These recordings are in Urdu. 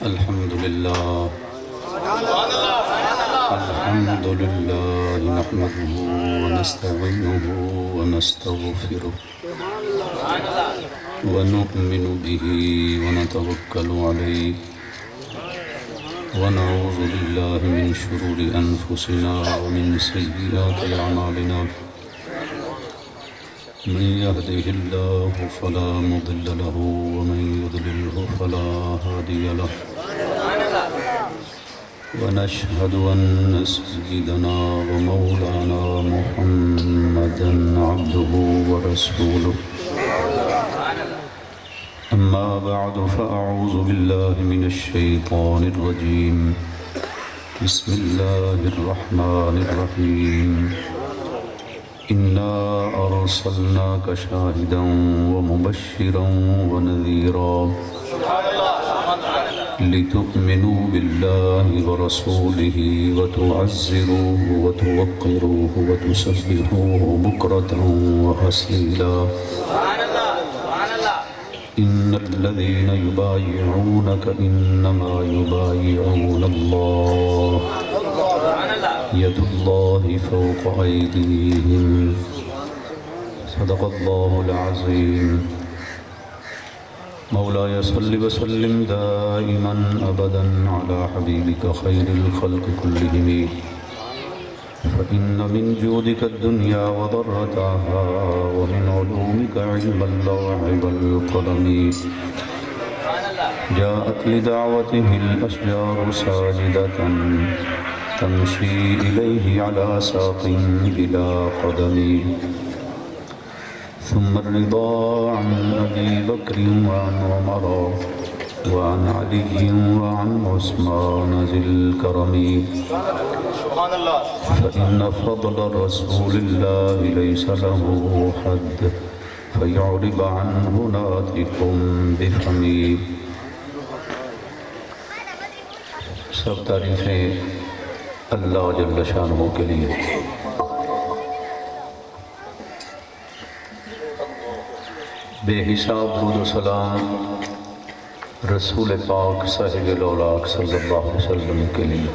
الحمد لله نحمده ونستعينه ونستغفره ونؤمن به ونتوكل عليه ونعوذ بالله من شرور أنفسنا ومن سيئات أعمالنا من يهده الله فلا مضل له ومن يضلله فلا هادي له ونشهد أن سيدنا ومولانا محمدا عبده ورسوله أما بعد فأعوذ بالله من الشيطان الرجيم بسم الله الرحمن الرحيم إنا أرسلناك شاهدا ومبشرا ونذيرا لتؤمنوا بالله ورسوله وتعزروه وتوقروه وتسبحوه بكرة وأصيلا إن الذين يبايعونك إنما يبايعون الله يد الله فوق أيديهم صدق الله العظيم مولاي صل وسلم دائما أبدا على حبيبك خير الخلق كلهم فإن من جودك الدنيا وضرتها ومن علومك علم اللوح والقلم جاءت لدعوته الأشجار ساجدة تمشي إليه على ساق بلا قدم ثم الرضا عن أبي بكر وعن عمر وعن علي وعن عثمان ذي الكرم فإن فضل رسول الله ليس له حد فيعرب عنه ناطق بفمي سب تعریفیں اللہ جل شانہ کے لیے بے حساب درود و سلام رسول پاک صاحب الاولاق صلی اللہ علیہ وسلم کے لیے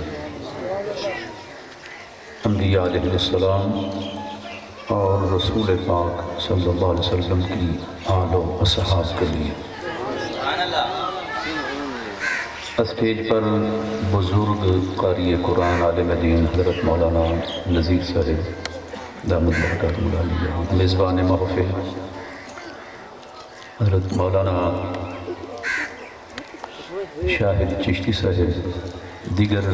انبیاء علیہ السلام اور رسول پاک صلی اللہ علیہ وسلم کی آل و اصحاب کے لیے اسٹیج پر بزرگ قاری قرآن عالم دین حضرت مولانا نذیر صاحب دامت برکاتہ العالیہ، میزبان محفل حضرت مولانا شاہد چشتی صاحب، دیگر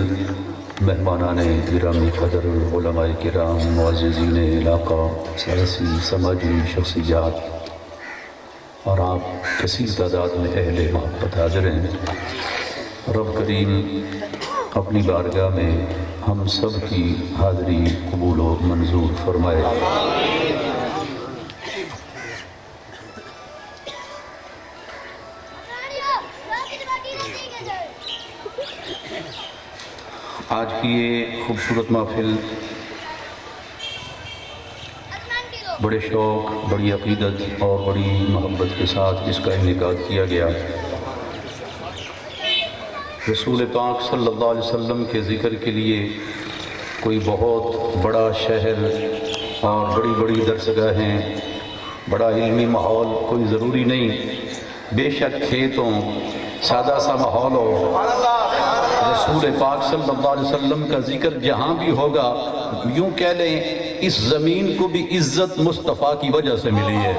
مہمانان گرامی قدر، علماء کرام، معززین علاقہ، سیاسی سماجی شخصیات اور آپ کثیر تعداد میں اہل محبت حاضر ہیں، رب کریم اپنی بارگاہ میں ہم سب کی حاضری قبول و منظور فرمائے۔ آج کی یہ خوبصورت محفل بڑے شوق، بڑی عقیدت اور بڑی محبت کے ساتھ اس کا انعقاد کیا گیا۔ رسول پاک صلی اللہ علیہ وسلم کے ذکر کے لیے کوئی بہت بڑا شہر اور بڑی بڑی درسگاہیں، بڑا علمی ماحول کوئی ضروری نہیں، بے شک کھیتوں سادہ سا ماحول ہو، رسول پاک صلی اللہ علیہ وسلم کا ذکر جہاں بھی ہوگا، یوں کہہ لیں اس زمین کو بھی عزت مصطفیٰ کی وجہ سے ملی ہے۔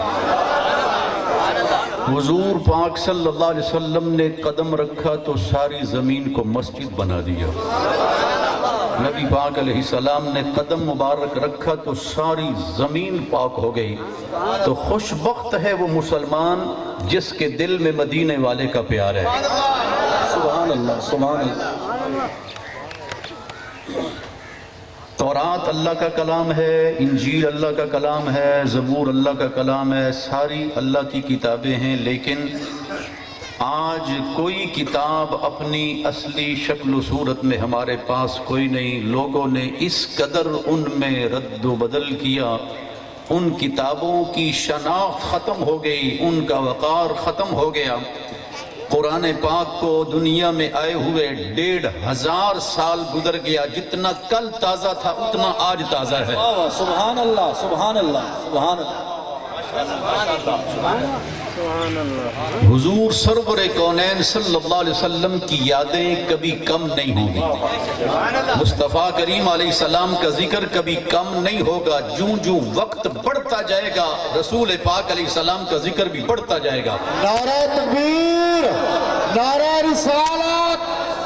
حضور پاک صلی اللہ علیہ وسلم نے قدم رکھا تو ساری زمین کو مسجد بنا دیا، نبی پاک علیہ السلام نے قدم مبارک رکھا تو ساری زمین پاک ہو گئی۔ تو خوش بخت ہے وہ مسلمان جس کے دل میں مدینے والے کا پیار ہے۔ سبحان اللہ، سبحان اللہ۔ تورات اللہ کا کلام ہے، انجیل اللہ کا کلام ہے، زبور اللہ کا کلام ہے، ساری اللہ کی کتابیں ہیں، لیکن آج کوئی کتاب اپنی اصلی شکل و صورت میں ہمارے پاس کوئی نہیں۔ لوگوں نے اس قدر ان میں رد و بدل کیا، ان کتابوں کی شناخت ختم ہو گئی، ان کا وقار ختم ہو گیا۔ قرآن پاک کو دنیا میں آئے ہوئے 1500 سال گزر گیا، جتنا کل تازہ تھا اتنا آج تازہ ہے۔ سبحان اللہ سبحان اللہ سبحان اللہ۔ حضور سرور کونین صلی اللہ علیہ وسلم کی یادیں کبھی کم نہیں ہوں گی، مصطفیٰ کریم علیہ السلام کا ذکر کبھی کم نہیں ہوگا۔ جوں جوں وقت بڑھتا جائے گا رسول پاک علیہ السلام کا ذکر بھی بڑھتا جائے گا۔ نعرہ تکبیر، نعرہ رسالت،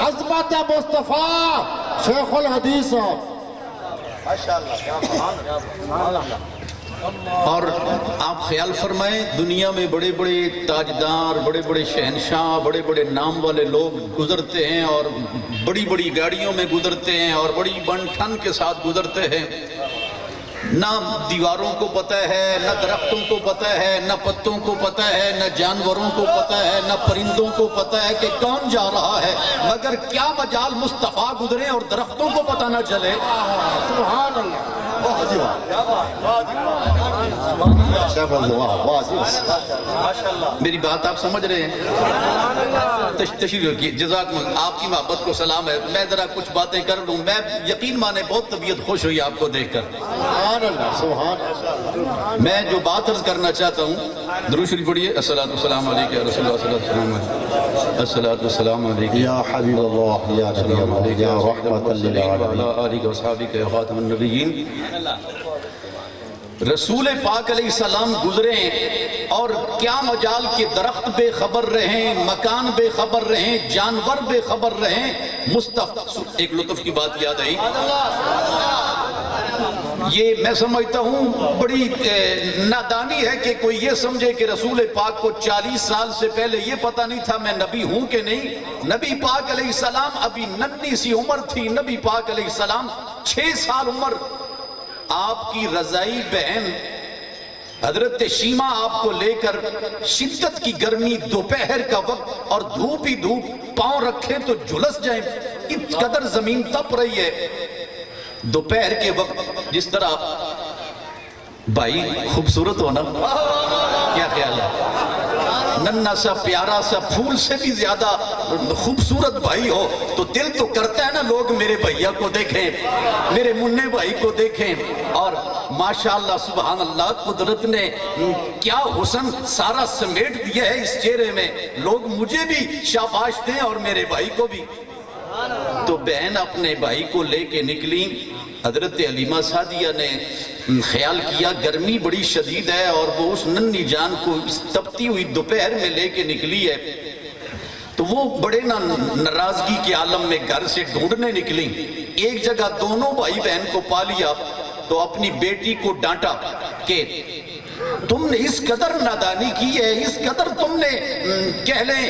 عظمت مصطفیٰ شیخ الحدیث۔ اور آپ خیال فرمائیں، دنیا میں بڑے بڑے تاجدار، بڑے بڑے شہنشاہ، بڑے بڑے نام والے لوگ گزرتے ہیں اور بڑی بڑی گاڑیوں میں گزرتے ہیں اور بڑی بن ٹھن کے ساتھ گزرتے ہیں، نہ دیواروں کو پتہ ہے، نہ درختوں کو پتہ ہے، نہ پتوں کو پتہ ہے، نہ جانوروں کو پتہ ہے، نہ پرندوں کو پتہ ہے کہ کون جا رہا ہے، مگر کیا مجال مصطفیٰ گزرے اور درختوں کو پتہ نہ چلے۔ سبحان اللہ۔ میری بات آپ سمجھ رہے ہیں؟ تشریف رکھیے، جزاکم اللہ، آپ کی محبت کو سلام ہے۔ میں ذرا کچھ باتیں کر لوں، میں یقین مانے بہت طبیعت خوش ہوئی آپ کو دیکھ کر۔ سبحان اللہ سبحان اللہ۔ میں جو بات عرض کرنا چاہتا ہوں، درود شریف پڑھیے۔ الصلاۃ والسلام علیکم یا رسول اللہ، الصلاۃ والسلام علیکم یا حبیب اللہ، یا نبی اللہ، یا رحمت للعالمین۔ وعلی آلہ وصحبہ یا خاتم النبیین۔ رسول پاک علیہ السلام گزرے اور کیا مجال کے درخت بے خبر رہیں، مکان بے خبر رہیں، جانور بے خبر رہیں، مصطفیٰ۔ ایک لطف کی بات یاد آئی، یہ میں سمجھتا ہوں بڑی نادانی ہے کہ کوئی یہ سمجھے کہ رسول پاک کو 40 سال سے پہلے یہ پتہ نہیں تھا میں نبی ہوں کہ نہیں۔ نبی پاک علیہ السلام ابھی ننھی سی عمر تھی، نبی پاک علیہ السلام 6 سال عمر۔ آپ کی رضائی بہن حضرت شیمہ آپ کو لے کر شدت کی گرمی، دوپہر کا وقت اور دھوپ ہی دھوپ، پاؤں رکھے تو جھلس جائیں، اس قدر زمین تپ رہی ہے۔ دوپہر کے وقت جس طرح بھائی خوبصورت ہونا، کیا خیال ہے؟ ننھا سا پیارا سا پھول سے بھی زیادہ خوبصورت بھائی ہو تو دل تو کرتا ہے نا لوگ میرے بھائیا کو دیکھیں، میرے منع بھائی کو دیکھیں۔ اور ماشاءاللہ سبحان اللہ، قدرت نے کیا حسن سارا سمیٹ دیا ہے اس چہرے میں، لوگ مجھے بھی شاباش دیں اور میرے بھائی کو بھی۔ تو بہن اپنے بھائی کو لے کے نکلی، حضرت علیمہ سعدیہ نے خیال کیا گرمی بڑی شدید ہے اور وہ اس ننھی جان کو اس تپتی ہوئی دوپہر میں لے کے نکلی ہے، تو وہ بڑے ناراضگی کے عالم میں گھر سے ڈھونڈنے نکلی۔ ایک جگہ دونوں بھائی بہن کو پا لیا تو اپنی بیٹی کو ڈانٹا کہ تم نے اس قدر نادانی کی ہے، اس قدر تم نے کہہ لیں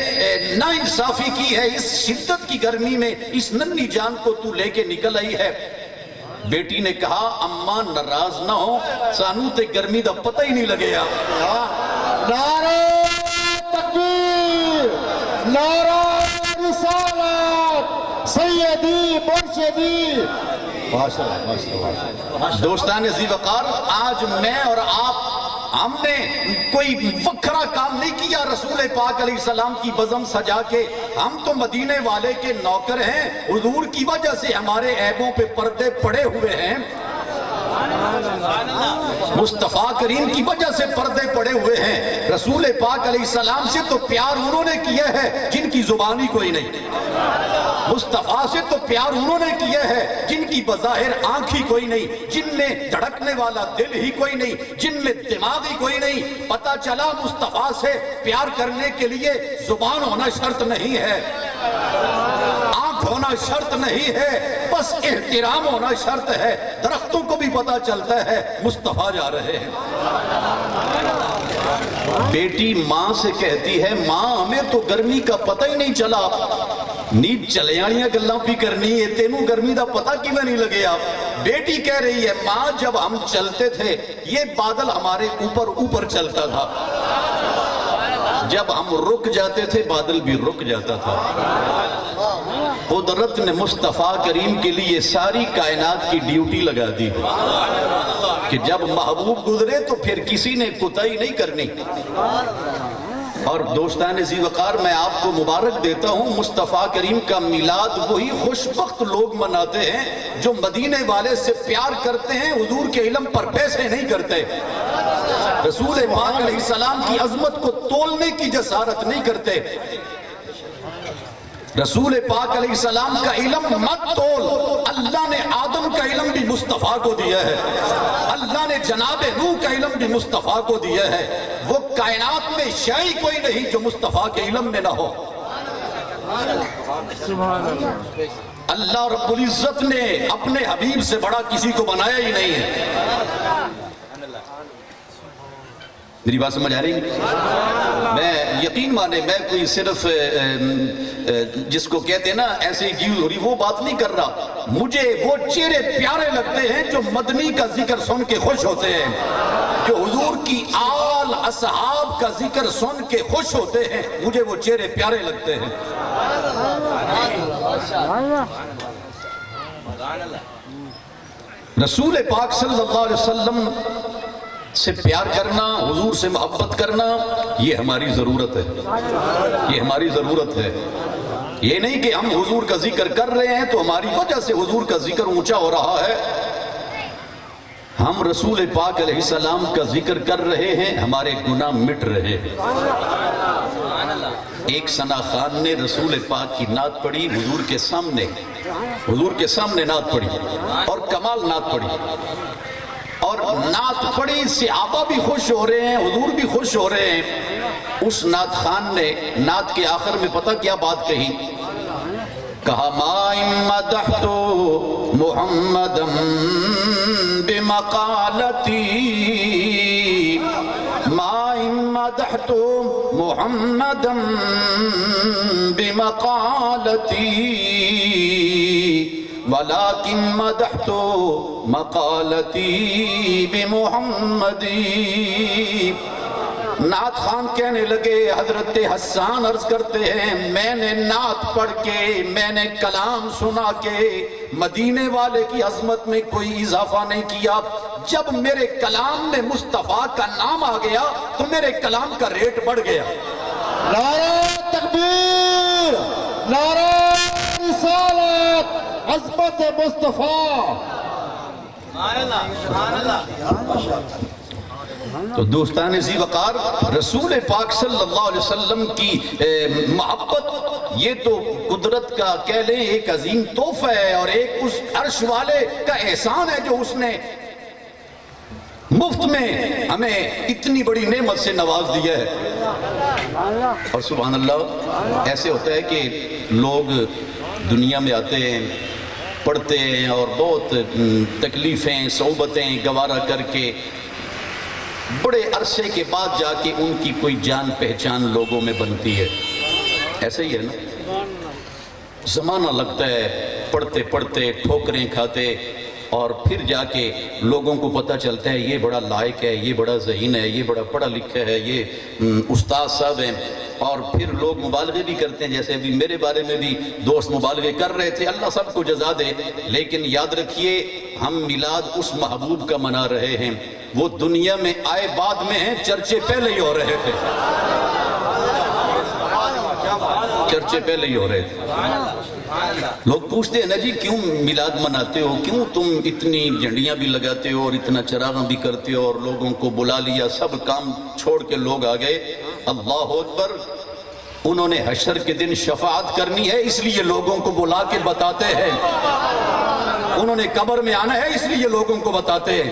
ناانصافی کی ہے، اس شدت کی گرمی میں اس ننھی جان کو تو لے کے نکل آئی ہے۔ بیٹی نے کہا اماں ناراض نہ ہو، سانو تے گرمی دا پتہ ہی نہیں لگے آپ۔ نعرہ تکبیر، نعرہ رسالت، سیدی مرشدی۔ ماشاءاللہ ماشاءاللہ۔ دوستان عزیز وقار، آج میں اور آپ ہم نے کوئی وکھرا کام نہیں کیا رسول پاک علیہ السلام کی بزم سجا کے، ہم تو مدینے والے کے نوکر ہیں، حضور کی وجہ سے ہمارے عیبوں پہ پردے پڑے ہوئے ہیں، مصطفیٰ کریم کی وجہ سے پردے پڑے ہوئے ہیں۔ رسول پاک علیہ السلام سے تو پیار انہوں نے کیا ہے جن کی زبان ہی کوئی نہیں، مصطفیٰ سے تو پیار انہوں نے کیا ہے جن کی بظاہر آنکھ ہی کوئی نہیں، جن میں دھڑکنے والا دل ہی کوئی نہیں، جن میں دماغ ہی کوئی نہیں۔ پتہ چلا مصطفیٰ سے پیار کرنے کے لیے زبان ہونا شرط نہیں ہے، آنکھ ہونا شرط نہیں ہے، بس احترام ہونا شرط ہے۔ درختوں کو بھی پتہ چلتا ہے مصطفیٰ جا رہے ہیں۔ بیٹی ماں سے کہتی ہے ماں ہمیں تو گرمی کا پتہ ہی نہیں چلا، نیند چلے آنیاں گلاں بھی کرنی ہے، تینوں گرمی دا پتہ کی میں نہیں لگے آپ۔ بیٹی کہہ رہی ہے ماں جب ہم چلتے تھے یہ بادل ہمارے اوپر چلتا تھا، جب ہم رک جاتے تھے بادل بھی رک جاتا تھا۔ قدرت نے مصطفیٰ کریم کے لیے ساری کائنات کی ڈیوٹی لگا دی کہ جب محبوب گزرے تو پھر کسی نے کوتاہی نہیں کرنی۔ اور دوستان ذی وقار میں آپ کو مبارک دیتا ہوں، مصطفیٰ کریم کا میلاد وہی خوشبخت لوگ مناتے ہیں جو مدینے والے سے پیار کرتے ہیں، حضور کے علم پر پیسے نہیں کرتے، رسول پاک علیہ السلام کی عظمت کو تولنے کی جسارت نہیں کرتے۔ رسول پاک علیہ السلام کا علم مت تول، اللہ نے آدم کا علم بھی مصطفیٰ کو دیا ہے، اللہ نے جناب نوح کا علم بھی مصطفیٰ کو دیا ہے، وہ کائنات میں شے کوئی نہیں جو مصطفیٰ کے علم میں نہ ہو۔ اللہ رب العزت نے اپنے حبیب سے بڑا کسی کو بنایا ہی نہیں ہے۔ میری بات سمجھ آ رہی ہے؟ میں یقین مانے میں کوئی صرف جس کو کہتے ہیں نا ایسے ہی گیوز ہو رہی وہ بات نہیں کر رہا، مجھے وہ چہرے پیارے لگتے ہیں جو مدنی کا ذکر سن کے خوش ہوتے ہیں، جو حضور کی آل اصحاب کا ذکر سن کے خوش ہوتے ہیں، مجھے وہ چہرے پیارے لگتے ہیں۔ رسول پاک صلی اللہ علیہ وسلم سے پیار کرنا، حضور سے محبت کرنا، یہ ہماری ضرورت ہے، یہ ہماری ضرورت ہے۔ یہ نہیں کہ ہم حضور کا ذکر کر رہے ہیں تو ہماری وجہ سے حضور کا ذکر اونچا ہو رہا ہے، ہم رسول پاک علیہ السلام کا ذکر کر رہے ہیں، ہمارے گناہ مٹ رہے ہیں۔ ایک ثنا خان نے رسول پاک کی نعت پڑھی حضور کے سامنے نعت پڑھی اور کمال نعت پڑھی، اور نعت پڑھی، صحابہ بھی خوش ہو رہے ہیں، حضور بھی خوش ہو رہے ہیں۔ اس نعت خان نے نعت کے آخر میں پتہ کیا بات کہی؟ کہا ما مدحت محمدا بمقالتی، ما مدحت محمدا بمقالتی ولیکن مدحت مقالتی بمحمدی۔ نعت خان کہنے لگے، حضرت حسان عرض کرتے ہیں میں نے نعت پڑھ کے، میں نے کلام سنا کے مدینے والے کی عظمت میں کوئی اضافہ نہیں کیا، جب میرے کلام میں مصطفیٰ کا نام آ گیا تو میرے کلام کا ریٹ بڑھ گیا۔ نعرہ تکبیر، نعرہ رسالت، عظمت مصطفیٰ۔ تو دوستان ذی وقار، رسول پاک صلی اللہ علیہ وسلم کی محبت یہ تو قدرت کا کہہ لیں ایک عظیم تحفہ ہے، اور ایک اس عرش والے کا احسان ہے جو اس نے مفت میں ہمیں اتنی بڑی نعمت سے نواز دیا ہے۔ اور سبحان اللہ، ایسے ہوتا ہے کہ لوگ دنیا میں آتے ہیں، پڑھتے ہیں اور بہت تکلیفیں صعوبتیں گوارا کر کے بڑے عرصے کے بعد جا کے ان کی کوئی جان پہچان لوگوں میں بنتی ہے۔ ایسے ہی ہے نا، زمانہ لگتا ہے، پڑھتے پڑھتے ٹھوکریں کھاتے، اور پھر جا کے لوگوں کو پتہ چلتا ہے یہ بڑا لائق ہے، یہ بڑا ذہین ہے، یہ بڑا پڑھا لکھا ہے، یہ استاد صاحب ہیں، اور پھر لوگ مبالغے بھی کرتے ہیں، جیسے ابھی میرے بارے میں بھی دوست مبالغے کر رہے تھے، اللہ سب کو جزا دے۔ لیکن یاد رکھیے ہم میلاد اس محبوب کا منا رہے ہیں، وہ دنیا میں آئے بعد میں ہیں، چرچے پہلے ہی ہو رہے تھے، چرچے پہلے ہی ہو رہے تھے۔ لوگ پوچھتے ہیں نا جی کیوں میلاد مناتے ہو، کیوں تم اتنی جھنڈیاں بھی لگاتے ہو اور اتنا چراغاں بھی کرتے ہو، اور لوگوں کو بلا لیا، سب کام چھوڑ کے لوگ آ گئے۔ اللہ اکبر، انہوں نے حشر کے دن شفاعت کرنی ہے اس لیے لوگوں کو بلا کے بتاتے ہیں، انہوں نے قبر میں آنا ہے اس لیے لوگوں کو بتاتے ہیں۔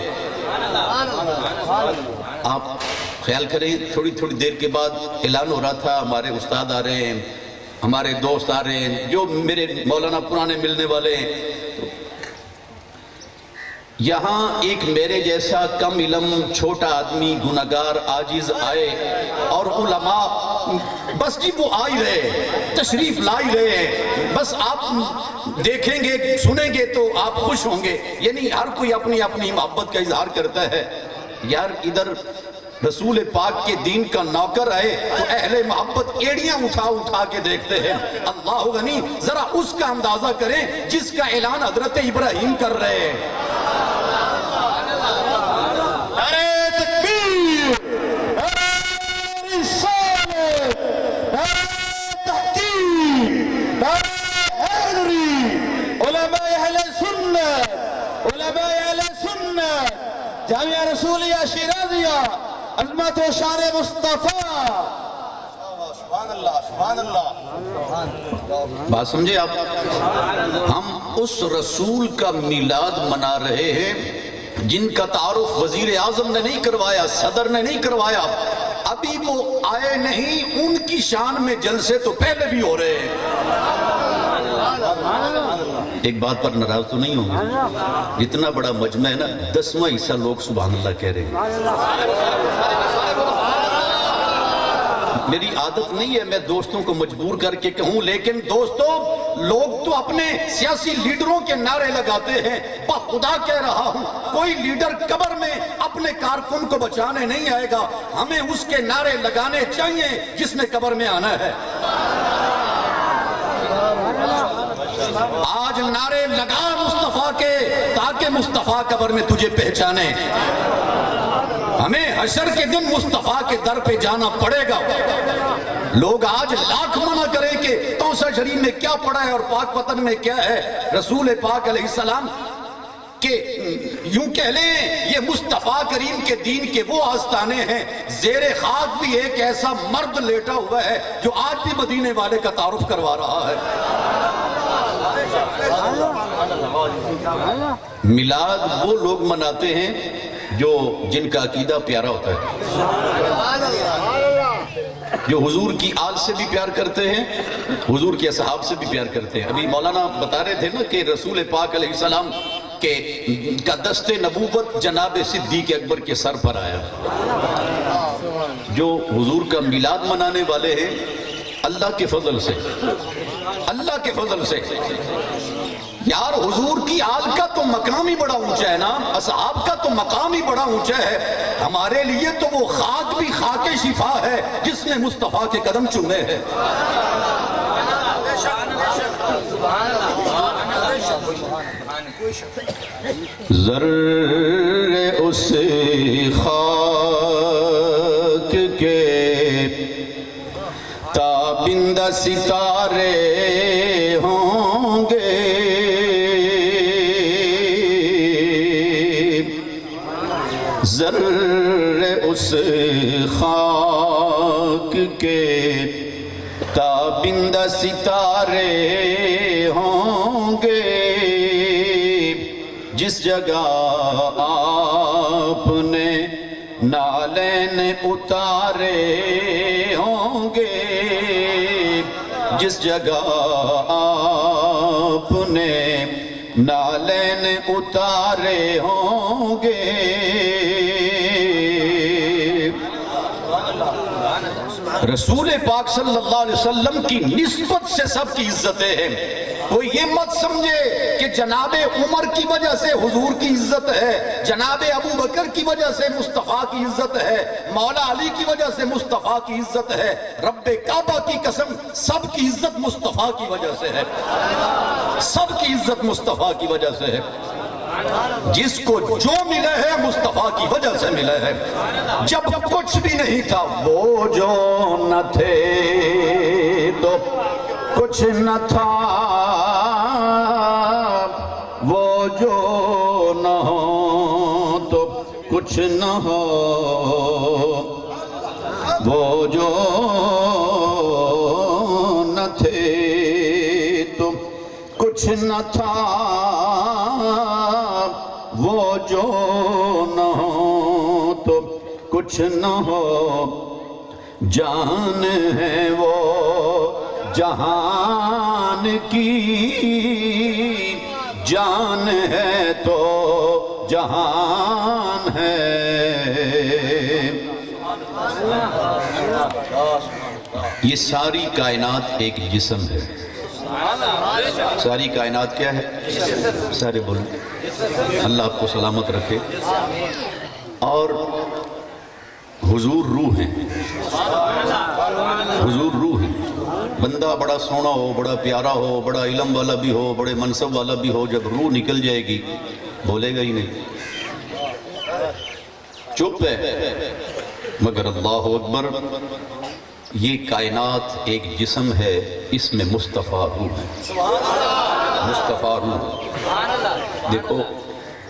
آپ خیال کریں، تھوڑی تھوڑی دیر کے بعد اعلان ہو رہا تھا، ہمارے استاد آ رہے ہیں، ہمارے دوست آ رہے ہیں، جو میرے مولانا پرانے ملنے والے ہیں۔ یہاں ایک میرے جیسا کم علم چھوٹا آدمی گناہگار عاجز آئے، اور علماء بس جی وہ آ ہی رہے، تشریف لا ہی رہے، بس آپ دیکھیں گے سنیں گے تو آپ خوش ہوں گے۔ یعنی ہر کوئی اپنی اپنی محبت کا اظہار کرتا ہے۔ یار ادھر رسول پاک کے دین کا نوکر آئے تو اہل محبت ایڑیاں اٹھا اٹھا کے دیکھتے ہیں۔ اللہ غنی، ذرا اس کا اندازہ کریں جس کا اعلان حضرت ابراہیم کر رہے ہیں۔ نعرہ تکبیر، نعرہ رسالت، جامعہ رسولیہ شیرازیہ عظمت و شان مصطفیٰ. سبحان اللہ سبحان اللہ. بات سمجھے آپ؟ ہم اس رسول کا میلاد منا رہے ہیں جن کا تعارف وزیر اعظم نے نہیں کروایا، صدر نے نہیں کروایا. ابھی وہ آئے نہیں، ان کی شان میں جلسے تو پہلے بھی ہو رہے ہیں. ایک بات پر ناراض تو نہیں ہوں گے، اتنا بڑا مجمع ہے نا، 10واں حصہ لوگ سبحان اللہ کہہ رہے ہیں. میری عادت نہیں ہے میں دوستوں کو مجبور کر کے کہوں، لیکن دوستوں لوگ تو اپنے سیاسی لیڈروں کے نعرے لگاتے ہیں. بخدا کہہ رہا ہوں، کوئی لیڈر قبر میں اپنے کارکن کو بچانے نہیں آئے گا. ہمیں اس کے نعرے لگانے چاہیے جس نے قبر میں آنا ہے. آج نعرے لگا مصطفیٰ کے تاکہ مصطفیٰ قبر میں تجھے پہچانے. ہمیں حشر کے دن مصطفیٰ کے در پہ جانا پڑے گا. لوگ آج لاکھ منع کریں کہ توسہ شریف میں کیا پڑھا ہے اور پاک پتن میں کیا ہے. رسول پاک علیہ السلام کہ یوں کہہ لیں یہ مصطفیٰ کریم کے دین کے وہ آستانے ہیں. زیر خاک بھی ایک ایسا مرد لیٹا ہوا ہے جو آج بھی مدینے والے کا تعارف کروا رہا ہے. میلاد وہ لوگ مناتے ہیں جن کا عقیدہ پیارا ہوتا ہے، جو حضور کی آل سے بھی پیار کرتے ہیں، حضور کے اصحاب سے بھی پیار کرتے ہیں. ابھی مولانا بتا رہے تھے نا کہ رسول پاک علیہ السلام کا دست نبوت جناب صدیق اکبر کے سر پر آیا. جو حضور کا میلاد منانے والے ہیں، اللہ کے فضل سے یار حضور کی آل کا تو مقام ہی بڑا اونچا ہے نا، اصحاب کا تو مقام ہی بڑا اونچا ہے. ہمارے لیے تو وہ خاک بھی خاک شفا ہے جس نے مصطفیٰ کے قدم چومے ہیں. ذرے اس خاک کے تابندہ ستارے ہوں گے، ذرے اس خاک کے تابندہ ستارے ہوں گے. جس جگہ آپ نے نالین اتارے ہوں گے، جس جگہ آپ نے نالین اتارے ہوں گے. رسول پاک صلی اللہ علیہ وسلم کی نسبت سے سب کی عزتیں ہیں. کوئی یہ مت سمجھے کہ جناب عمر کی وجہ سے حضور کی عزت ہے، جناب ابو بکر کی وجہ سے مصطفیٰ کی عزت ہے، مولا علی کی وجہ سے مصطفیٰ کی عزت ہے. رب کعبہ کی قسم سب کی عزت مصطفیٰ کی وجہ سے ہے، سب کی عزت مصطفیٰ کی وجہ سے ہے. جس کو جو ملا ہے مصطفیٰ کی وجہ سے ملا ہے. جب کچھ بھی نہیں تھا وہ جو نہ تھے تو کچھ نہ تھا، وہ جو نہ ہو تو کچھ نہ ہو، وہ جو نہ تھے تو کچھ نہ تھا، وہ جو نہ ہو تو کچھ نہ ہو. جان ہے وہ جہان کی، جان ہے تو جہان ہے. یہ ساری کائنات ایک جسم ہے. ساری کائنات کیا ہے؟ سارے بولیں اللہ آپ کو سلامت رکھے. اور حضور روح ہیں، حضور روح ہیں. بندہ بڑا سونا ہو، بڑا پیارا ہو، بڑا علم والا بھی ہو، بڑے منصب والا بھی ہو، جب روح نکل جائے گی بولے گا ہی نہیں، چپ ہے. مگر اللہ اکبر، یہ کائنات ایک جسم ہے، اس میں مصطفیٰ روح ہے. مصطفیٰ روح. دیکھو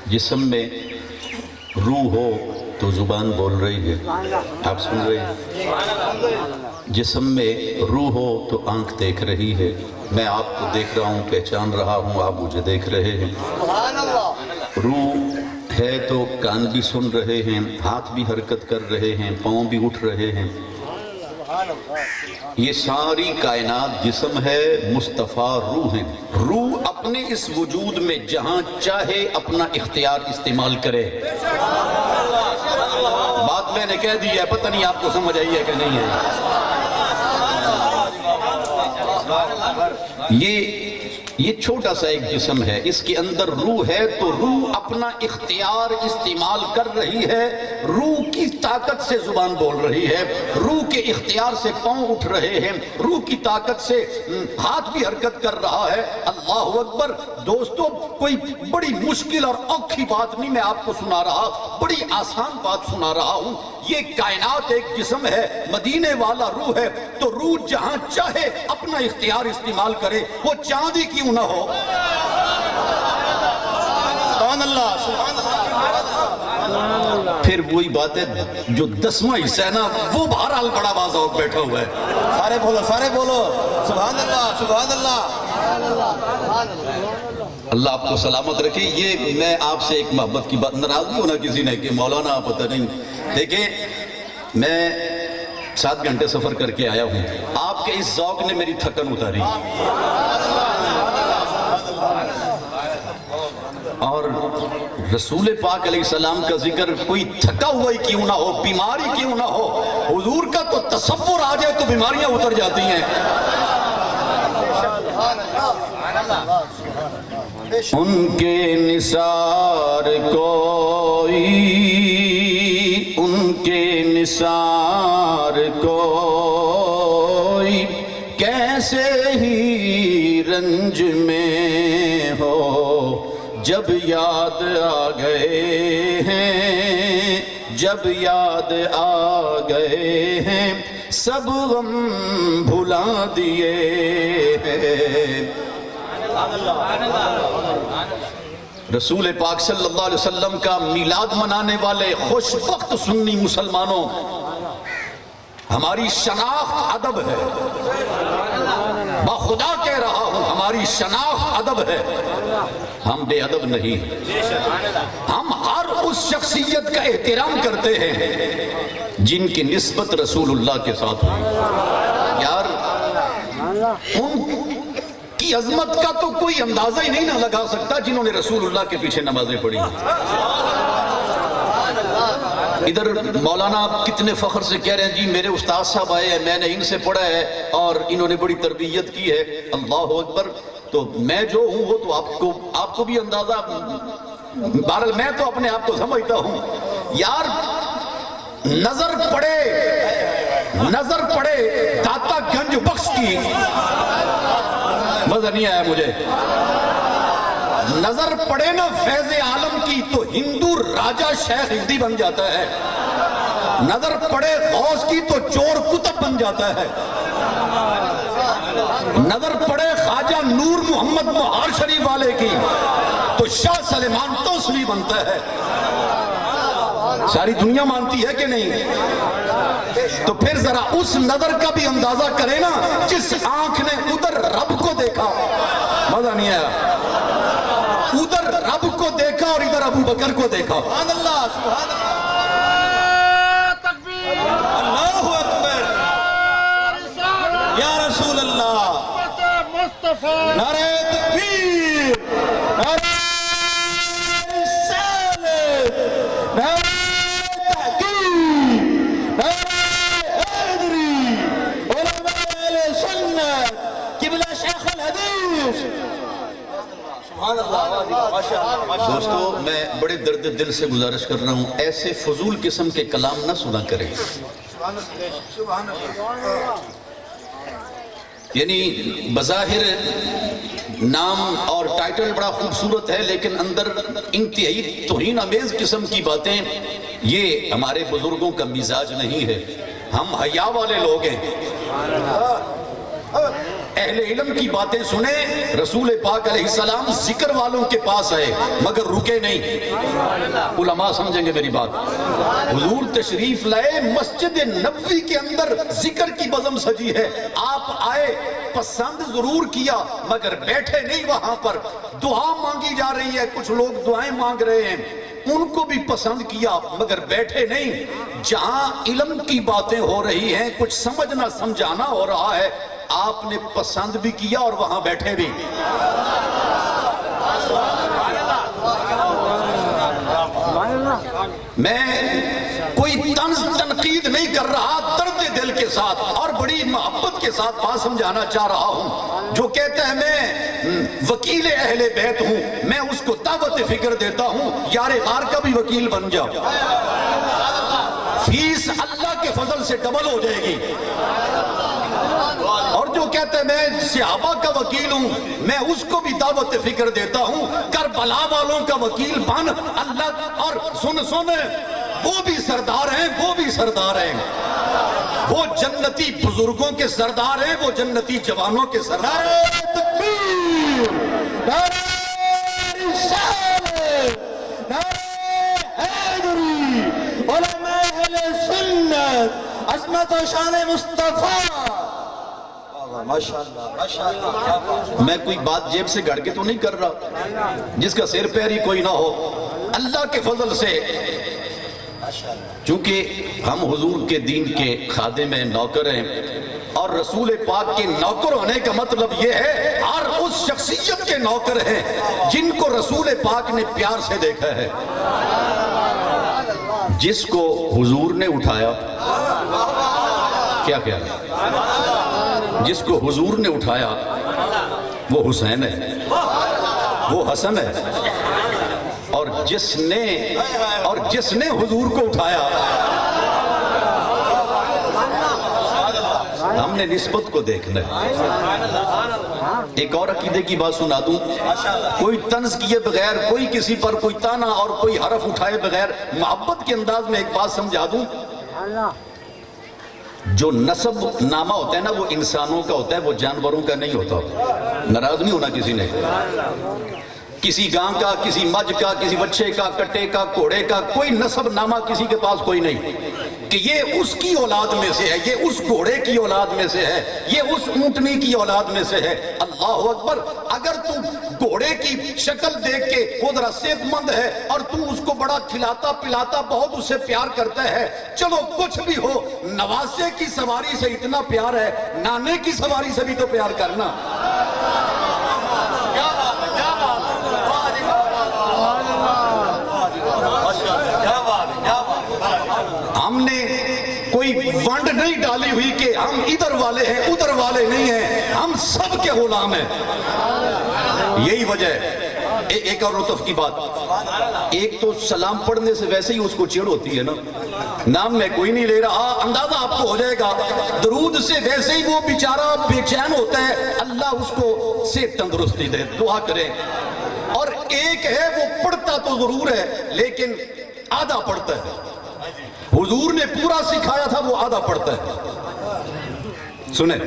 جسم میں روح ہو تو زبان بول رہی ہے، آپ سن رہے ہیں، جسم میں روح ہو تو آنکھ دیکھ رہی ہے، میں آپ کو دیکھ رہا ہوں، پہچان رہا ہوں، آپ مجھے دیکھ رہے ہیں، روح ہے تو کان بھی سن رہے ہیں، ہاتھ بھی حرکت کر رہے ہیں، پاؤں بھی اٹھ رہے ہیں، یہ ساری کائنات جسم ہے، مصطفیٰ روح ہے، روح اپنے اس وجود میں جہاں چاہے اپنا اختیار استعمال کرے۔ بات میں نے کہہ دی ہے، پتہ نہیں آپ کو سمجھ آئی ہے کہ نہیں ہے۔ یہ چھوٹا سا ایک جسم ہے، اس کے اندر روح ہے تو روح اپنا اختیار استعمال کر رہی ہے، روح کی طاقت سے زبان بول رہی ہے، روح کے اختیار سے پاؤں اٹھ رہے ہیں، روح کی طاقت سے ہاتھ بھی حرکت کر رہا ہے۔ اللہ اکبر۔ دوستو، کوئی بڑی مشکل اور اوکھی بات نہیں میں آپ کو سنا رہا، بڑی آسان بات سنا رہا ہوں۔ یہ کائنات ایک جسم ہے، مدینے والا روح ہے، تو روح جہاں چاہے اپنا اختیار استعمال کرے، وہ چاندی کیوں نہ ہو۔ سبحان اللہ، سبحان اللہ۔ پھر وہی بات ہے جو 10واں حصہ ہے نا، وہ بہرحال بڑا واضح بیٹھا ہوا ہے۔ سارے بولو، سارے بولو، سبحان اللہ، سبحان اللہ۔ اللہ آپ کو سلامت رکھے۔ یہ میں آپ سے ایک محبت کی بات، ناراض نہیں ہونا کسی نے کہ مولانا پتہ نہیں، دیکھیں میں 7 گھنٹے سفر کر کے آیا ہوں، آپ کے اس ذوق نے میری تھکن اتاری، اور رسول پاک علیہ السلام کا ذکر کوئی تھکا ہوا ہی کیوں نہ ہو، بیماری کیوں نہ ہو، حضور کا تو تصور آ جائے تو بیماریاں اتر جاتی ہیں۔ ان کے نثار کوئی، ان کے نثار کوئی کیسے ہی رنج میں ہو، جب یاد آ گئے ہیں، جب یاد آ گئے ہیں، سب غم بھلا دیے ہیں۔ رسول پاک صلی اللہ علیہ وسلم کا میلاد منانے والے خوش وقت سنی مسلمانوں، ہماری شناخت ادب ہے، بخدا کہہ رہا ہوں، ہماری شناخت ادب ہے، ہم بے ادب نہیں، ہم ہر اس شخصیت کا احترام کرتے ہیں جن کی نسبت رسول اللہ کے ساتھ ہوئی۔ یار ان کی عظمت کا تو کوئی اندازہ ہی نہیں نہ لگا سکتا جنہوں نے رسول اللہ کے پیچھے نمازیں پڑھی۔ ادھر مولانا کتنے فخر سے کہہ رہے ہیں جی میرے استاد صاحب آئے ہیں، میں نے ان سے پڑھا ہے اور انہوں نے بڑی تربیت کی ہے۔ اللہ اکبر۔ تو میں جو ہوں وہ تو آپ کو بھی اندازہ، بہرحال میں تو اپنے آپ کو سمجھتا ہوں۔ یار نظر پڑے داتا گنج بخش کی، مزہ نہیں آیا مجھے، نظر پڑے نا فیض عالم کی تو ہندو راجہ شیخ ہندی بن جاتا ہے، نظر پڑے غوث کی تو چور کتب بن جاتا ہے، نظر پڑے خواجہ نور محمد مہار شریف والے کی تو شاہ سلیمان توسلی بنتا ہے۔ ساری دنیا مانتی ہے کہ نہیں؟ تو پھر ذرا اس نظر کا بھی اندازہ کرے نا، جس آنکھ نے ادھر رب کو دیکھا، مزہ نہیں آیا، ادھر رب کو دیکھا اور ادھر ابو بکر کو دیکھا۔ سبحان اللہ، سبحان اللہ، تکبیر، اللہ اکبر، یا رسول اللہ، نعرہ تکبیر، نعرہ رسالت، نعرہ تحقیق، نعرہ حیدری، علماء اہل سنت، قبلہ شیخ الحدیث۔ دوستو میں بڑے درد دل سے گزارش کر رہا ہوں، ایسے فضول قسم کے کلام نہ سنا کریں۔ یعنی بظاہر نام اور ٹائٹل بڑا خوبصورت ہے، لیکن اندر انتہائی توہین آمیز قسم کی باتیں، یہ ہمارے بزرگوں کا مزاج نہیں ہے۔ ہم حیا والے لوگ ہیں، اہل علم کی باتیں سنیں. رسول پاک علیہ السلام ذکر والوں کے پاس آئے مگر رکے نہیں. علماء سمجھیں گے میری بات. حضور تشریف لائے, مسجد نبوی کے اندر ذکر کی بزم سجی ہے. آپ آئے, پسند ضرور کیا مگر بیٹھے نہیں وہاں پر. دعا مانگی جا رہی ہے, کچھ لوگ دعائیں مانگ رہے ہیں, ان کو بھی پسند کیا مگر بیٹھے نہیں. جہاں علم کی باتیں ہو رہی ہیں, کچھ سمجھنا سمجھانا ہو رہا ہے, آپ نے پسند بھی کیا اور وہاں بیٹھے بھی. میں کوئی طنز تنقید نہیں کر رہا, درد دل کے ساتھ اور بڑی محبت کے ساتھ بات سمجھانا چاہ رہا ہوں. جو کہتا ہے میں وکیل اہل بیت ہوں, میں اس کو دعوت فکر دیتا ہوں, یار غار کا بھی وکیل بن جاؤ, فیس اللہ کے فضل سے ڈبل ہو جائے گی. اور جو کہتا ہے میں صحابہ کا وکیل ہوں, میں اس کو بھی دعوت فکر دیتا ہوں, کربلا والوں کا وکیل بن اللہ. اور سن وہ بھی سردار ہیں, وہ بھی سردار ہیں, وہ جنتی بزرگوں کے سردار ہیں, وہ جنتی جوانوں کے سردار ہیں. تکبیر, نعرہ رسالت, نعرہ حیدری, علماء اہل سنت, عظمت و شان مصطفیٰ. ماشاءاللہ ماشاءاللہ. میں کوئی بات جیب سے گھڑ کے تو نہیں کر رہا, جس کا سیر پیر ہی کوئی نہ ہو. اللہ کے فضل سے, چونکہ ہم حضور کے دین کے خادم ہیں, نوکر ہیں, اور رسول پاک کے نوکر ہونے کا مطلب یہ ہے ہر اس شخصیت کے نوکر ہیں جن کو رسول پاک نے پیار سے دیکھا ہے. جس کو حضور نے اٹھایا, کیا خیال ہے, جس کو حضور نے اٹھایا وہ حسین ہے, وہ حسن ہے, اور جس نے حضور کو اٹھایا, ہم نے نسبت کو دیکھنا ہے. ایک اور عقیدے کی بات سنا دوں, کوئی طنز کیے بغیر, کوئی کسی پر کوئی تانا اور کوئی حرف اٹھائے بغیر, محبت کے انداز میں ایک بات سمجھا دوں. جو نسب نامہ ہوتا ہے نا, وہ انسانوں کا ہوتا ہے, وہ جانوروں کا نہیں ہوتا. ناراض نہیں ہونا کسی نے. کسی گاں کا, کسی مجھ کا, کسی بچے کا, کٹے کا, گھوڑے کا, کوئی نسب نامہ کسی کے پاس کوئی نہیں کہ یہ اس کی اولاد میں سے ہے, یہ اس گھوڑے کی اولاد میں سے ہے, یہ اس اونٹنی کی اولاد میں سے ہے. اللہ اکبر. اگر تو گھوڑے کی شکل دیکھ کے وہ ذرا صحت مند ہے اور تو اس کو بڑا کھلاتا پلاتا, بہت اس سے پیار کرتا ہے, چلو کچھ بھی ہو, نواسے کی سواری سے اتنا پیار ہے, نانے کی سواری سے بھی تو پیار کرنا. ہم نے کوئی ونڈ نہیں ڈالی ہوئی کہ ہم ادھر والے ہیں ادھر والے نہیں ہیں, ہم سب کے غلام ہیں. یہی وجہ ہے. ایک اور لطف کی بات, ایک تو سلام پڑھنے سے ویسے ہی اس کو چڑ ہوتی ہے نا, نام میں کوئی نہیں لے رہا, اندازہ آپ کو ہو جائے گا. درود سے ویسے ہی وہ بیچارہ بے چین ہوتا ہے, اللہ اس کو صحت تندرستی دے, دعا کریں. اور ایک ہے وہ پڑھتا تو ضرور ہے لیکن آدھا پڑھتا ہے. حضور نے پورا سکھایا تھا, وہ آدھا پڑھتا ہے. سنیں,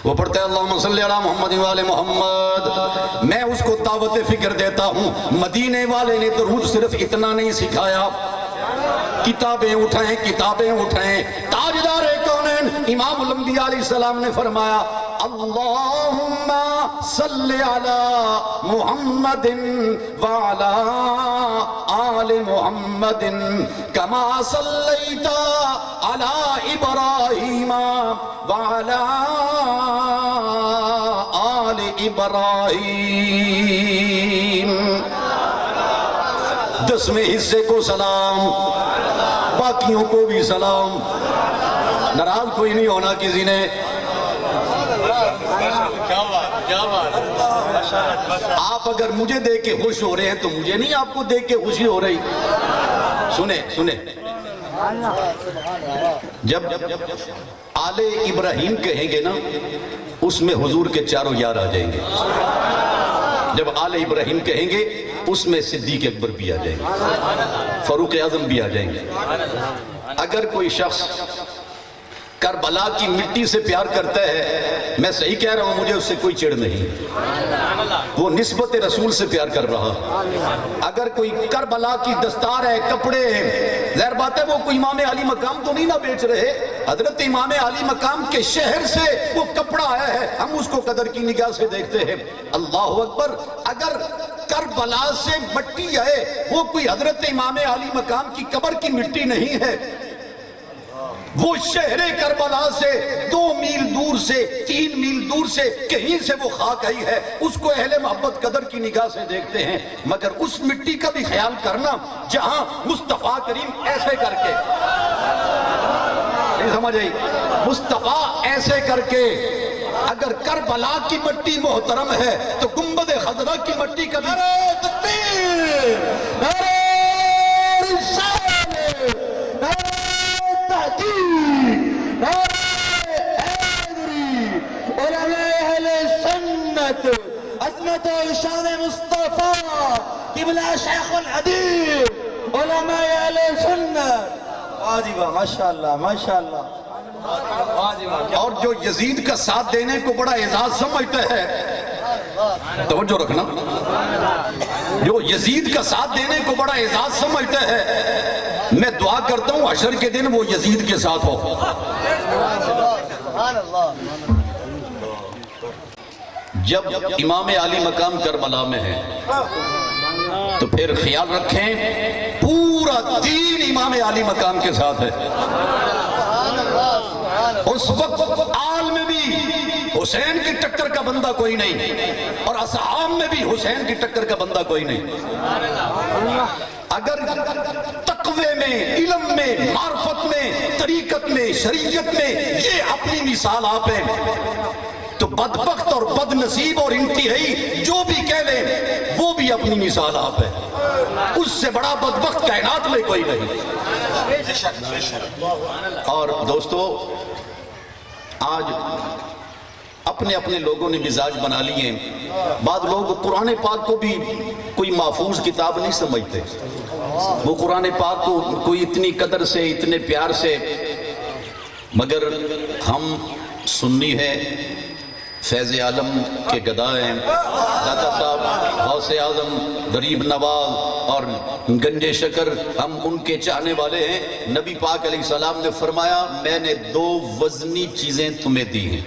وہ پڑھتا ہے اللہم صلی علی محمد وآل محمد. میں اس کو دعوت فکر دیتا ہوں. مدینے والے نے درود صرف اتنا نہیں سکھایا, کتابیں اٹھائیں, کتابیں اٹھائیں. تاجدار کونین امام الانبیاء علیہ السلام نے فرمایا اللہم صلی علی محمد وعلا آل محمد کما صلیت علی ابراہیم وعلا آل ابراہیم. 10ویں حصے کو سلام, باقیوں کو بھی سلام. ناراض کوئی نہیں ہونا کسی نے. آپ اگر مجھے دیکھ کے خوش ہو رہے ہیں تو مجھے نہیں آپ کو دیکھ کے خوشی ہو رہی. سنیں, جب آل ابراہیم کہیں گے نا, اس میں حضور کے چاروں یار آ جائیں گے. جب آل ابراہیم کہیں گے اس میں صدیق اکبر بھی آ جائیں گے, فاروق اعظم بھی آ جائیں گے. اگر کوئی شخص کربلا کی مٹی سے پیار کرتا ہے، میں صحیح کہہ رہا ہوں، مجھے اس سے کوئی چڑ نہیں، وہ نسبت رسول سے پیار کر رہا۔ اگر کوئی کربلا کی دستار ہے، کپڑے ہیں، ظاہر بات ہے وہ کوئی امام علی مقام تو نہیں نہ بیچ رہے، حضرت امام علی مقام کے شہر سے وہ کپڑا آیا ہے، ہم اس کو قدر کی نگاہ سے دیکھتے ہیں۔ اللہ اکبر۔ اگر کربلا سے مٹی آئے، وہ کوئی حضرت امام علی مقام کی قبر کی مٹی نہیں ہے، وہ شہر کربلا سے 2 میل دور سے 3 میل دور سے کہیں سے وہ خاک آئی ہے، اس کو اہل محبت قدر کی نگاہ سے دیکھتے ہیں۔ مگر اس مٹی کا بھی خیال کرنا جہاں مصطفیٰ کریم ایسے کر کے، نہیں سمجھ آئی، مصطفیٰ ایسے کر کے، اگر کربلا کی مٹی محترم ہے تو گنبد خضرا کی مٹی کا بھی نعرہ تکبیر، نعرہ رسالت، نعرہ تحقیق، نعرہ حیدری، علماء اہل سنت، عظمت و شان مصطفیٰ قبلہ شیخ الحدیث، علماء اہل سنت۔ واہ جی واہ، ماشاءاللہ ماشاءاللہ۔ اور جو یزید کا ساتھ دینے کو بڑا اعزاز سمجھتا ہے، توجہ رکھنا، جو یزید کا ساتھ دینے کو بڑا اعزاز سمجھتا ہے، میں دعا کرتا ہوں حشر کے دن وہ یزید کے ساتھ ہو۔ جب امام علی مقام کربلا میں ہے تو پھر خیال رکھیں پورا دین امام علی مقام کے ساتھ ہے۔ اس وقت آل میں بھی حسین کی ٹکر کا بندہ کوئی نہیں، اور اصحاب میں بھی حسین کی ٹکر کا بندہ کوئی نہیں۔ اگر تقوی میں، علم میں، معرفت میں، طریقت میں، شریعت میں یہ اپنی مثال آپ ہیں تو بدبخت اور بد نصیب اور انتہائی جو بھی کہہ لیں وہ بھی اپنی مثال آپ ہے، اس سے بڑا بدبخت کائنات میں کوئی نہیں۔ اور دوستو، آج اپنے اپنے لوگوں نے مزاج بنا لیے، بعض لوگ قرآن پاک کو بھی کوئی محفوظ کتاب نہیں سمجھتے، وہ قرآن پاک کو کوئی اتنی قدر سے، اتنے پیار سے، مگر ہم سنی ہیں، فیض عالم کے گدا ہیں، دادا صاحب غوث اعظم، غریب نواز اور گنج شکر، ہم ان کے چاہنے والے ہیں۔ نبی پاک علیہ السلام نے فرمایا میں نے 2 وزنی چیزیں تمہیں دی ہیں۔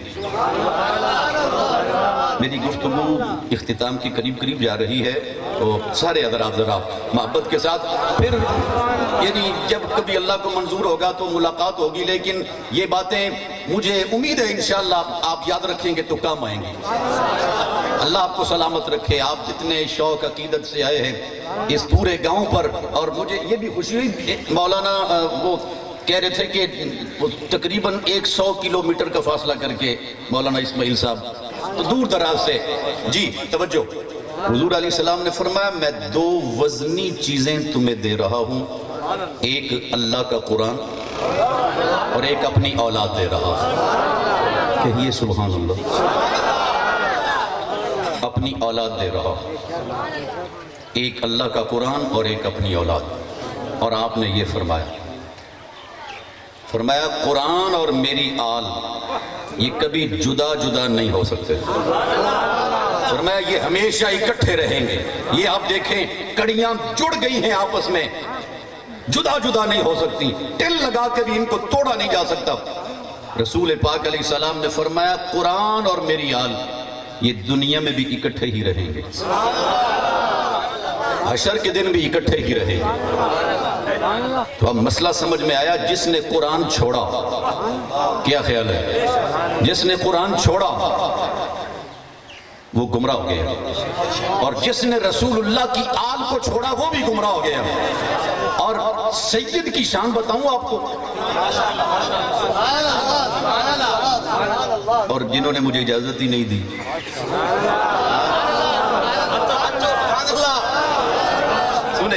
میری گفتگو اختتام کی قریب جا رہی ہے تو سارے حضرات ذرا محبت کے ساتھ، پھر یعنی جب کبھی اللہ کو منظور ہوگا تو ملاقات ہوگی، لیکن یہ باتیں مجھے امید ہے انشاءاللہ آپ یاد رکھیں گے تو کام آئیں گے۔ اللہ آپ کو سلامت رکھے، آپ جتنے شوق عقیدت سے آئے ہیں اس پورے گاؤں پر، اور مجھے یہ بھی خوشی ہوئی مولانا وہ کہہ رہے تھے کہ تقریباً 100 کلومیٹر کا فاصلہ کر کے مولانا اسماعیل صاحب تو دور دراز سے، جی توجہ، حضور علیہ السلام نے فرمایا میں 2 وزنی چیزیں تمہیں دے رہا ہوں، ایک اللہ کا قرآن اور ایک اپنی اولاد دے رہا ہوں۔ کہیے سبحان اللہ، اپنی اولاد دے رہا ہوں، ایک اللہ کا قرآن اور ایک اپنی اولاد۔ اور آپ نے یہ فرمایا قرآن اور میری آل یہ کبھی جدا جدا نہیں ہو سکتے، فرمایا یہ ہمیشہ اکٹھے رہیں گے۔ یہ آپ دیکھیں کڑیاں جڑ گئی ہیں آپس میں، جدا جدا نہیں ہو سکتی، ٹل لگا کے بھی ان کو توڑا نہیں جا سکتا۔ رسول پاک علیہ السلام نے فرمایا قرآن اور میری آل یہ دنیا میں بھی اکٹھے ہی رہیں گے، حشر کے دن بھی اکٹھے ہی رہیں گے۔ تو اب مسئلہ سمجھ میں آیا، جس نے قرآن چھوڑا، کیا خیال ہے، جس نے قرآن چھوڑا وہ گمراہ ہو گیا، اور جس نے رسول اللہ کی آل کو چھوڑا وہ بھی گمراہ ہو گیا۔ اور سید کی شان بتاؤں آپ کو، اور جنہوں نے مجھے اجازت ہی نہیں دی،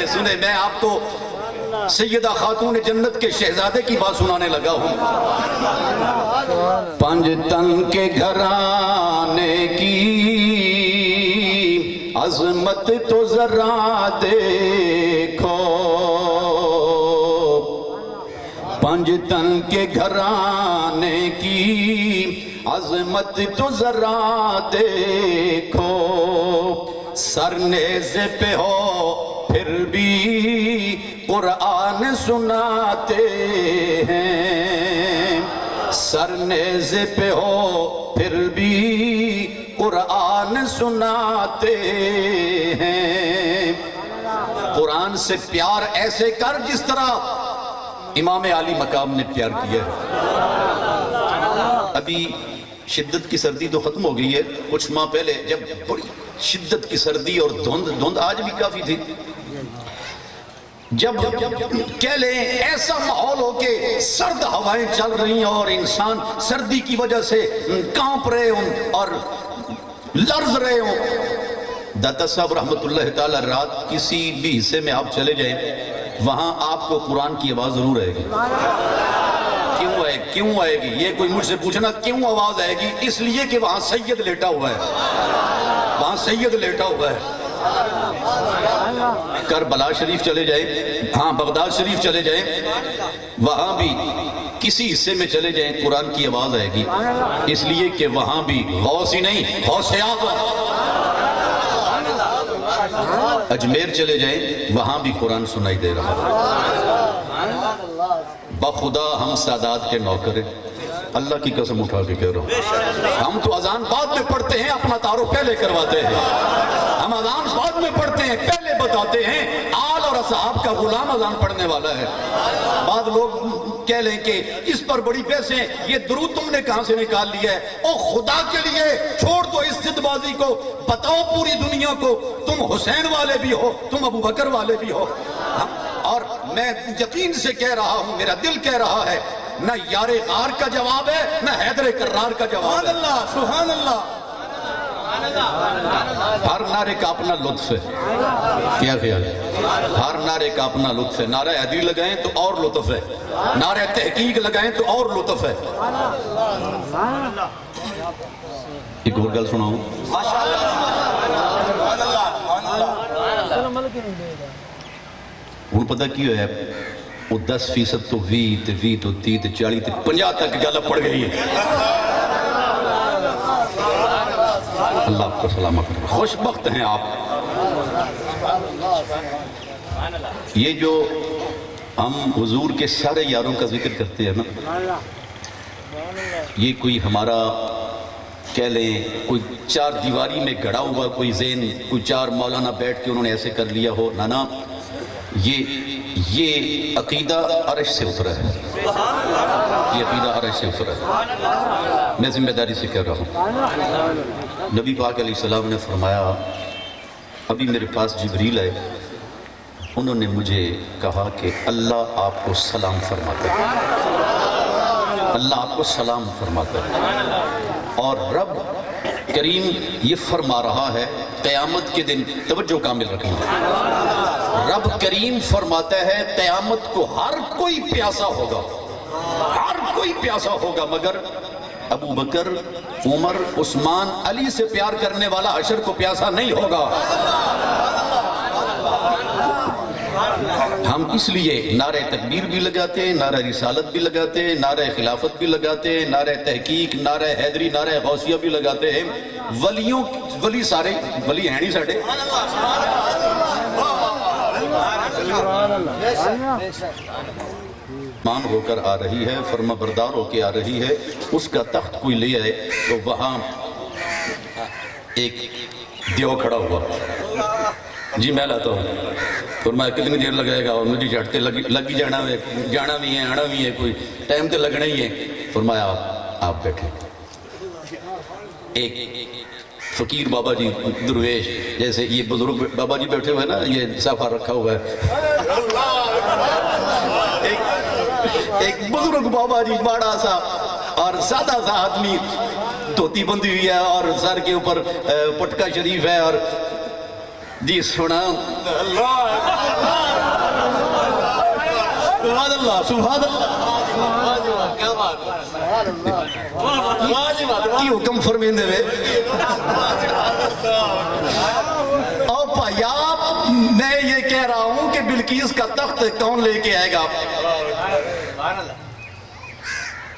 سنے میں آپ کو سیدہ خاتون جنت کے شہزادے کی بات سنانے لگا ہوں۔ 5 تن کے گھرانے کی عظمت تو ذرا دیکھو، پنجتن کے گھرانے کی عظمت تو ذرا دیکھو، سر نیزے پہ ہو پھر بھی قرآن سناتے ہیں، سر نیزے پہ ہو پھر بھی قرآن سناتے ہیں۔ قرآن سے پیار ایسے کر جس طرح امام عالی مقام نے پیار کیا ہے۔ ابھی شدت کی سردی تو ختم ہو گئی ہے، کچھ ماہ پہلے جب بڑی شدت کی سردی اور دھند آج بھی کافی تھی، جب کہہ لیں ایسا ماحول ہو کہ سرد ہوائیں چل رہی ہیں اور انسان سردی کی وجہ سے کانپ رہے ہوں اور لرز رہے ہوں، داتا صاحب رحمت اللہ تعالی رات کسی بھی حصے میں آپ چلے جائیں، وہاں آپ کو قرآن کی آواز ضرور آئے گی۔ کیوں آئے گی؟ یہ کوئی مجھ سے پوچھنا کیوں آواز آئے گی؟ اس لیے کہ وہاں سید لیٹا ہوا ہے، وہاں سید لیٹا ہوا ہے۔ کربلا شریف چلے جائیں، ہاں بغداد شریف چلے جائیں، وہاں بھی کسی حصے میں چلے جائیں قرآن کی آواز آئے گی، اس لیے کہ وہاں بھی غوث ہی نہیں غوث اعظم۔ اجمیر چلے جائیں، وہاں بھی قرآن سنائی دے رہا ہے۔ بخدا ہم سادات کے نوکر ہیں، اللہ کی قسم اٹھا کے کہہ رہا ہوں، ہم تو اذان بعد میں پڑھتے ہیں، اپنا تعارف پہلے کرواتے ہیں۔ ہم اذان بعد میں پڑھتے ہیں، پہلے بتاتے ہیں آل اور اصحاب کا غلام اذان پڑھنے والا ہے۔ بعد لوگ کہہ لیں کہ اس پر بڑی بحث ہیں، یہ درود تم نے کہاں سے نکال لیا ہے؟ او خدا کے لیے چھوڑ دو اس ضد بازی کو، بتاؤ پوری دنیا کو تم حسین والے بھی ہو، تم ابو بکر والے بھی ہو۔ اور میں یقین سے کہہ رہا ہوں، میرا دل کہہ رہا ہے، نہ یار غار کا جواب ہے نہ حیدر کرار کا جواب ہے۔ سبحان اللہ، سبحان اللہ۔ ہر نعرے کا اپنا لطف ہے، کیا خیال ہے؟ ہر نعرے کا اپنا لطف ہے، نعرہ حیدری لگائیں تو اور لطف ہے، نعرہ تحقیق لگائیں تو اور لطف ہے۔ ایک اور گل سناؤں، ہوں پتہ کی ہے وہ 10% تو 20 تے 20 تو 30 تے 40 تے 50 تک گل پڑ گئی ہے۔ اللہ آپ کو سلامت کرے، خوش بخت ہیں آپ۔ یہ جو ہم حضور کے سارے یاروں کا ذکر کرتے ہیں نا، یہ کوئی ہمارا کہہ لیں کوئی چار دیواری میں گھڑا ہوا کوئی ذہن، کوئی چار مولانا بیٹھ کے انہوں نے ایسے کر لیا ہو، نانا یہ عقیدہ عرش سے اترا ہے، یہ عقیدہ عرش سے اترا ہے۔ میں ذمہ داری سے کہہ رہا ہوں، نبی پاک علیہ السلام نے فرمایا، ابھی میرے پاس جبریل آئے، انہوں نے مجھے کہا کہ اللہ آپ کو سلام فرماتا ہے، اللہ آپ کو سلام فرماتا ہے، اور رب کریم یہ فرما رہا ہے قیامت کے دن، توجہ کامل رکھنا، رب کریم فرماتا ہے قیامت کو ہر کوئی پیاسا ہوگا، ہر کوئی پیاسا ہوگا، مگر ابو بکر، عمر، عثمان، علی سے پیار کرنے والا حشر کو پیاسا نہیں ہوگا۔ ہم اس لیے نعرہ تکبیر بھی لگاتے ہیں، نعرہ رسالت بھی لگاتے ہیں، نعرہ خلافت بھی لگاتے ہیں، نعرہ تحقیق، نعرہ حیدری، نعرہ غوثیہ بھی لگاتے ہیں۔ ولی سارے ولی ہیں نہیں ساڑھے، مان ہو کر آ رہی ہے، فرما بردار ہو کے آ رہی ہے، اس کا تخت کوئی لے آئے تو وہاں ایک دیو کھڑا ہوا، جی میں لاتا ہوں، فرمایا کتنی دیر لگائے گا؟ اور مجھے جھٹتے لگی جانا بھی ہے، آنا بھی ہے، کوئی ٹائم تو لگنا ہی ہے۔ فرمایا آپ بیٹھے۔ ایک فقیر بابا جی درویش، جیسے یہ بزرگ بابا جی بیٹھے ہوئے نا، یہ صفحہ رکھا ہوا ہے، ایک بزرگ بابا جی بڑا سا اور سادہ سا آدمی، دھوتی بندی ہوئی ہے اور سر کے اوپر پٹکا شریف ہے، اور جی سنا سبحان اللہ، سبحان اللہ، کیا بات کی حکم فرمیندے ہوئے او بھائیا، میں یہ کہہ رہا ہوں کہ بلقیس کا تخت کون لے کے آئے گا؟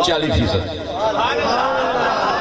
40%।